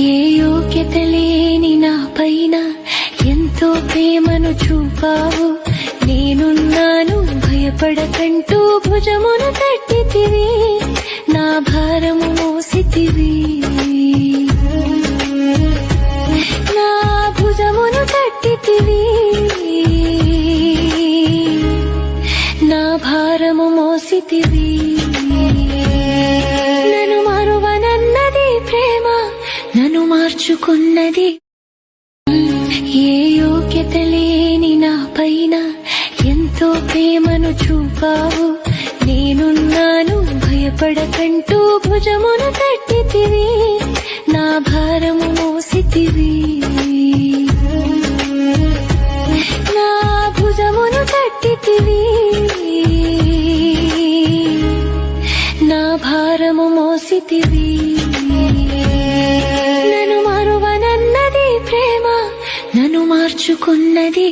ఏ యోగ్యత లేని నా పైన ఎంతో ప్రేమను చూపావు. నేనున్నాను భయపడకంటూ భుజమును తట్టితివి, నా భారము మోసితివి. నా భుజమును తట్టితివి, నా భారము మోసితివి. నన్ను మరువనన్నది ప్రేమ, నన్ను మార్చుకున్నది. ఏ యోగ్యత లేని నా పైన ఎంతో ప్రేమను చూపావు. నేనున్నాను భయపడకంటూ భుజమును తట్టితివి, నా భారము మోసితివి. నా భుజమును తట్టితివి, నా భారము మోసితివి. నన్ను మరువనన్నది ప్రేమ, నన్ను మార్చుకున్నది.